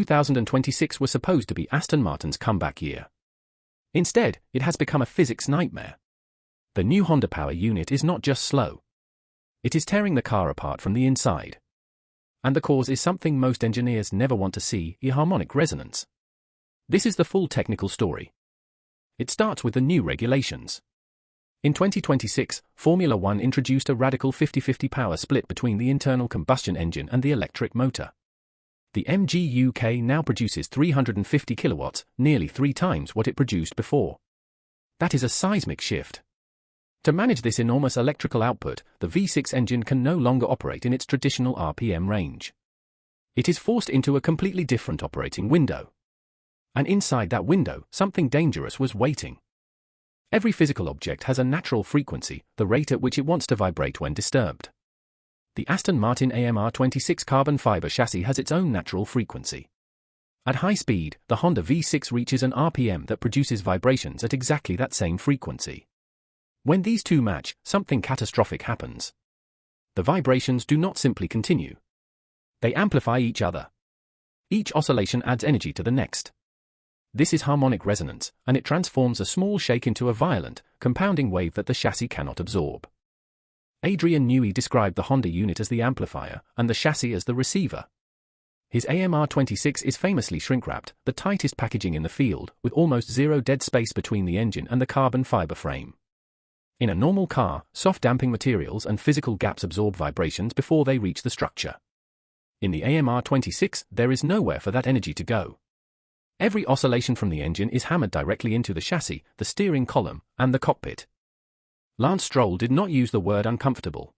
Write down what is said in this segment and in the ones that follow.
2026 was supposed to be Aston Martin's comeback year. Instead, it has become a physics nightmare. The new Honda power unit is not just slow. It is tearing the car apart from the inside. And the cause is something most engineers never want to see: harmonic resonance. This is the full technical story. It starts with the new regulations. In 2026, Formula One introduced a radical 50-50 power split between the internal combustion engine and the electric motor. The MGU-K now produces 350 kilowatts, nearly 3 times what it produced before. That is a seismic shift. To manage this enormous electrical output, the V6 engine can no longer operate in its traditional RPM range. It is forced into a completely different operating window. And inside that window, something dangerous was waiting. Every physical object has a natural frequency, the rate at which it wants to vibrate when disturbed. The Aston Martin AMR26 carbon fiber chassis has its own natural frequency. At high speed, the Honda V6 reaches an RPM that produces vibrations at exactly that same frequency. When these two match, something catastrophic happens. The vibrations do not simply continue. They amplify each other. Each oscillation adds energy to the next. This is harmonic resonance, and it transforms a small shake into a violent, compounding wave that the chassis cannot absorb. Adrian Newey described the Honda unit as the amplifier, and the chassis as the receiver. His AMR26 is famously shrink-wrapped, the tightest packaging in the field, with almost zero dead space between the engine and the carbon fiber frame. In a normal car, soft damping materials and physical gaps absorb vibrations before they reach the structure. In the AMR26, there is nowhere for that energy to go. Every oscillation from the engine is hammered directly into the chassis, the steering column, and the cockpit. Lance Stroll did not use the word uncomfortable.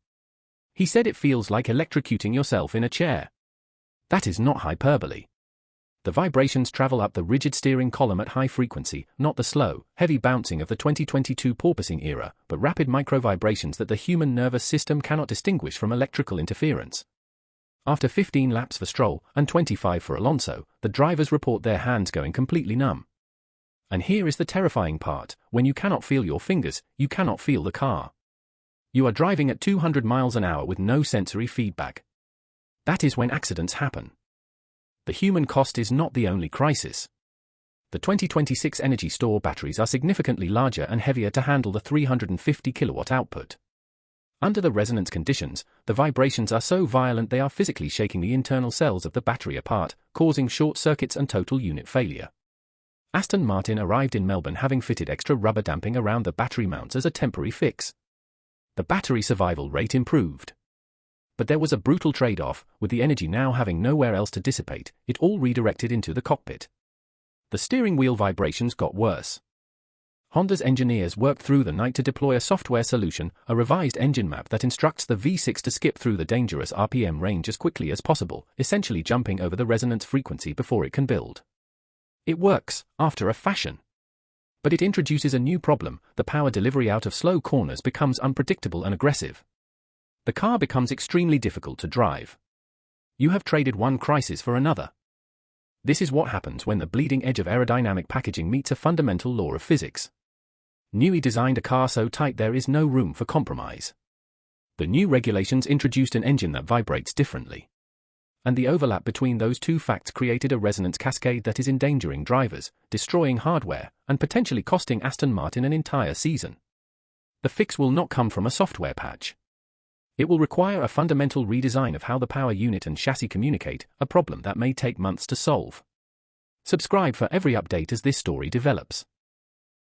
He said it feels like electrocuting yourself in a chair. That is not hyperbole. The vibrations travel up the rigid steering column at high frequency, not the slow, heavy bouncing of the 2022 porpoising era, but rapid micro-vibrations that the human nervous system cannot distinguish from electrical interference. After 15 laps for Stroll and 25 for Alonso, the drivers report their hands going completely numb. And here is the terrifying part: when you cannot feel your fingers, you cannot feel the car. You are driving at 200 miles an hour with no sensory feedback. That is when accidents happen. The human cost is not the only crisis. The 2026 energy store batteries are significantly larger and heavier to handle the 350 kilowatt output. Under the resonance conditions, the vibrations are so violent they are physically shaking the internal cells of the battery apart, causing short circuits and total unit failure. Aston Martin arrived in Melbourne having fitted extra rubber damping around the battery mounts as a temporary fix. The battery survival rate improved. But there was a brutal trade-off: with the energy now having nowhere else to dissipate, it all redirected into the cockpit. The steering wheel vibrations got worse. Honda's engineers worked through the night to deploy a software solution, a revised engine map that instructs the V6 to skip through the dangerous RPM range as quickly as possible, essentially jumping over the resonance frequency before it can build. It works, after a fashion. But it introduces a new problem: the power delivery out of slow corners becomes unpredictable and aggressive. The car becomes extremely difficult to drive. You have traded one crisis for another. This is what happens when the bleeding edge of aerodynamic packaging meets a fundamental law of physics. Newey designed a car so tight there is no room for compromise. The new regulations introduced an engine that vibrates differently. And the overlap between those two facts created a resonance cascade that is endangering drivers, destroying hardware, and potentially costing Aston Martin an entire season. The fix will not come from a software patch. It will require a fundamental redesign of how the power unit and chassis communicate, a problem that may take months to solve. Subscribe for every update as this story develops.